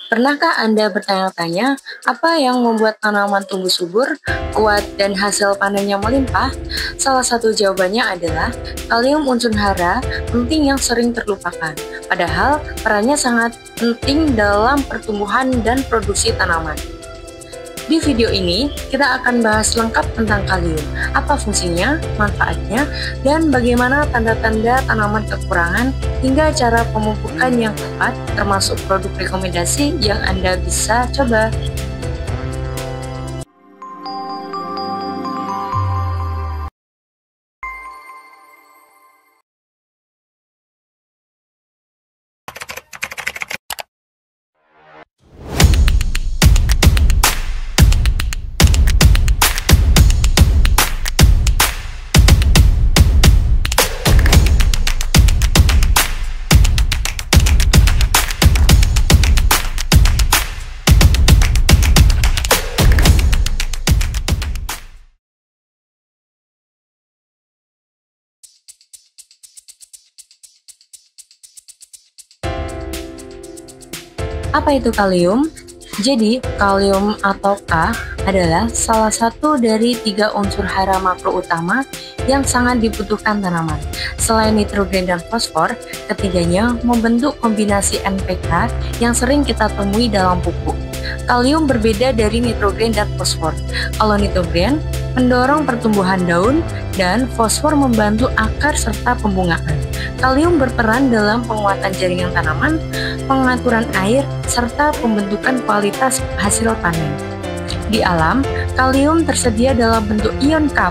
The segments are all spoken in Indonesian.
Pernahkah Anda bertanya-tanya apa yang membuat tanaman tumbuh subur, kuat, dan hasil panennya melimpah? Salah satu jawabannya adalah kalium unsur hara penting yang sering terlupakan. Padahal perannya sangat penting dalam pertumbuhan dan produksi tanaman. Di video ini, kita akan bahas lengkap tentang kalium, apa fungsinya, manfaatnya, dan bagaimana tanda-tanda tanaman kekurangan hingga cara pemupukan yang tepat, termasuk produk rekomendasi yang Anda bisa coba. Apa itu kalium? Jadi, kalium atau K adalah salah satu dari 3 unsur hara makro utama yang sangat dibutuhkan tanaman. Selain nitrogen dan fosfor, ketiganya membentuk kombinasi NPK yang sering kita temui dalam pupuk. Kalium berbeda dari nitrogen dan fosfor. Kalau nitrogen mendorong pertumbuhan daun dan fosfor membantu akar serta pembungaan. Kalium berperan dalam penguatan jaringan tanaman, pengaturan air, serta pembentukan kualitas hasil panen. Di alam, kalium tersedia dalam bentuk ion K+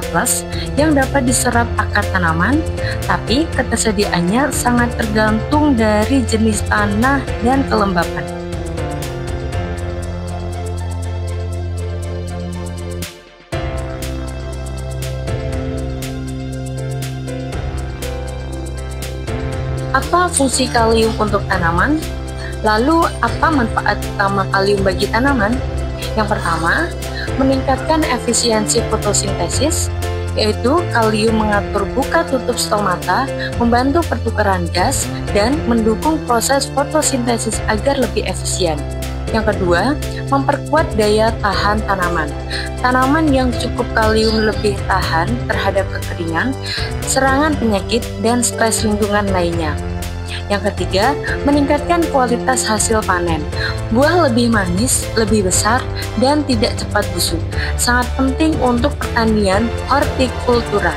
yang dapat diserap akar tanaman, tapi ketersediaannya sangat tergantung dari jenis tanah dan kelembapan. Apa fungsi kalium untuk tanaman? Lalu, apa manfaat utama kalium bagi tanaman? Yang pertama, meningkatkan efisiensi fotosintesis, yaitu kalium mengatur buka tutup stomata, membantu pertukaran gas, dan mendukung proses fotosintesis agar lebih efisien. Yang kedua, memperkuat daya tahan tanaman. Tanaman yang cukup kalium lebih tahan terhadap kekeringan, serangan penyakit, dan stres lingkungan lainnya. Yang ketiga, meningkatkan kualitas hasil panen. Buah lebih manis, lebih besar, dan tidak cepat busuk. Sangat penting untuk pertanian hortikultura.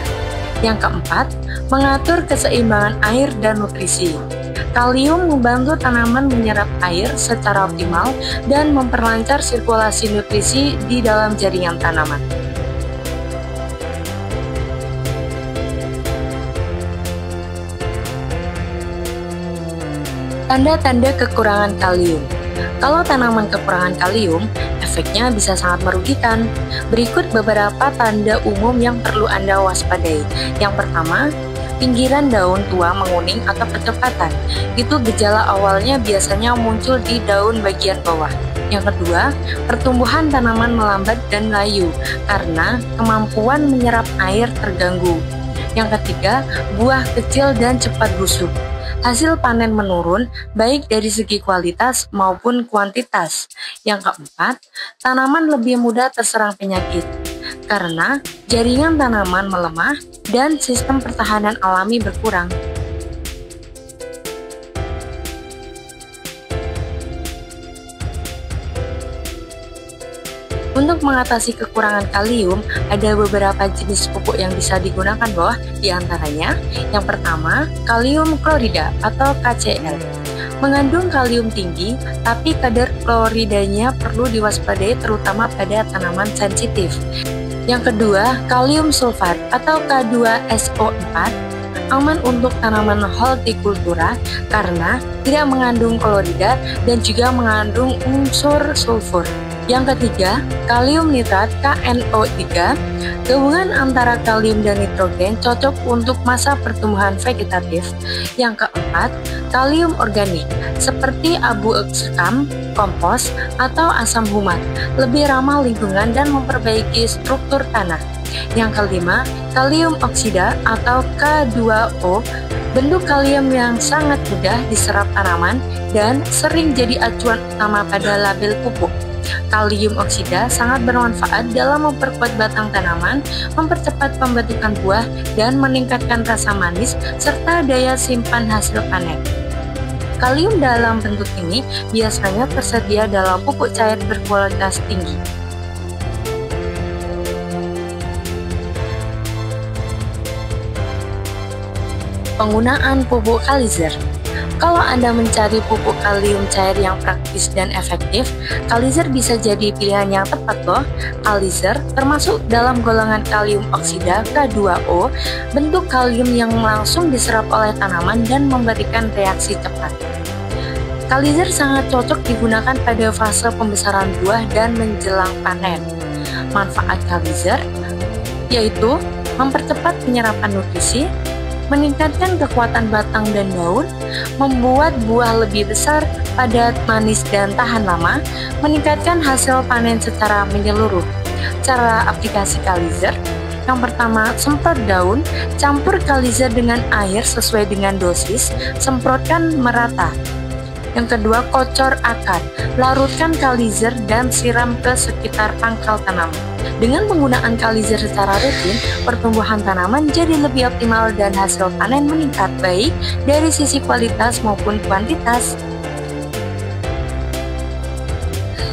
Yang keempat, mengatur keseimbangan air dan nutrisi. Kalium membantu tanaman menyerap air secara optimal dan memperlancar sirkulasi nutrisi di dalam jaringan tanaman. Tanda-tanda kekurangan kalium. Kalau tanaman kekurangan kalium, efeknya bisa sangat merugikan. Berikut beberapa tanda umum yang perlu Anda waspadai. Yang pertama, pinggiran daun tua menguning atau kecoklatan. Itu gejala awalnya biasanya muncul di daun bagian bawah. Yang kedua, pertumbuhan tanaman melambat dan layu karena kemampuan menyerap air terganggu. Yang ketiga, buah kecil dan cepat busuk. Hasil panen menurun baik dari segi kualitas maupun kuantitas. Yang keempat, tanaman lebih mudah terserang penyakit karena jaringan tanaman melemah dan sistem pertahanan alami berkurang. Untuk mengatasi kekurangan kalium, ada beberapa jenis pupuk yang bisa digunakan loh. Di antaranya, yang pertama, kalium klorida atau KCl. Mengandung kalium tinggi, tapi kadar kloridanya perlu diwaspadai terutama pada tanaman sensitif. Yang kedua, kalium sulfat atau K2SO4 aman untuk tanaman hortikultura karena tidak mengandung klorida dan juga mengandung unsur sulfur. Yang ketiga, kalium nitrat KNO3. Gabungan antara kalium dan nitrogen cocok untuk masa pertumbuhan vegetatif. Yang keempat, kalium organik seperti abu sekam, kompos, atau asam humat. Lebih ramah lingkungan dan memperbaiki struktur tanah. Yang kelima, kalium oksida atau K2O Bentuk kalium yang sangat mudah diserap tanaman dan sering jadi acuan utama pada label pupuk. Kalium oksida sangat bermanfaat dalam memperkuat batang tanaman, mempercepat pembentukan buah, dan meningkatkan rasa manis serta daya simpan hasil panen. Kalium dalam bentuk ini biasanya tersedia dalam pupuk cair berkualitas tinggi. Penggunaan pupuk Kalizer. Kalau Anda mencari pupuk kalium cair yang praktis dan efektif, Kalizer bisa jadi pilihan yang tepat loh. Kalizer termasuk dalam golongan kalium oksida K2O, bentuk kalium yang langsung diserap oleh tanaman dan memberikan reaksi cepat. Kalizer sangat cocok digunakan pada fase pembesaran buah dan menjelang panen. Manfaat Kalizer yaitu mempercepat penyerapan nutrisi, meningkatkan kekuatan batang dan daun, membuat buah lebih besar, padat, manis, dan tahan lama, meningkatkan hasil panen secara menyeluruh. Cara aplikasi Kalizer: yang pertama, semprot daun, campur Kalizer dengan air sesuai dengan dosis, semprotkan merata. Yang kedua, kocor akar, larutkan Kalizer dan siram ke sekitar pangkal tanaman. Dengan penggunaan Kalizer secara rutin, pertumbuhan tanaman jadi lebih optimal dan hasil panen meningkat baik dari sisi kualitas maupun kuantitas.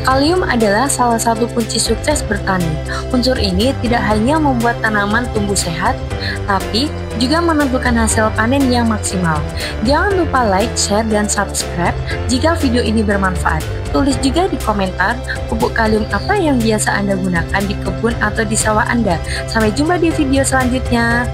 Kalium adalah salah satu kunci sukses bertani. Unsur ini tidak hanya membuat tanaman tumbuh sehat, tapi juga menentukan hasil panen yang maksimal. Jangan lupa like, share, dan subscribe jika video ini bermanfaat. Tulis juga di komentar pupuk kalium apa yang biasa Anda gunakan di kebun atau di sawah Anda. Sampai jumpa di video selanjutnya.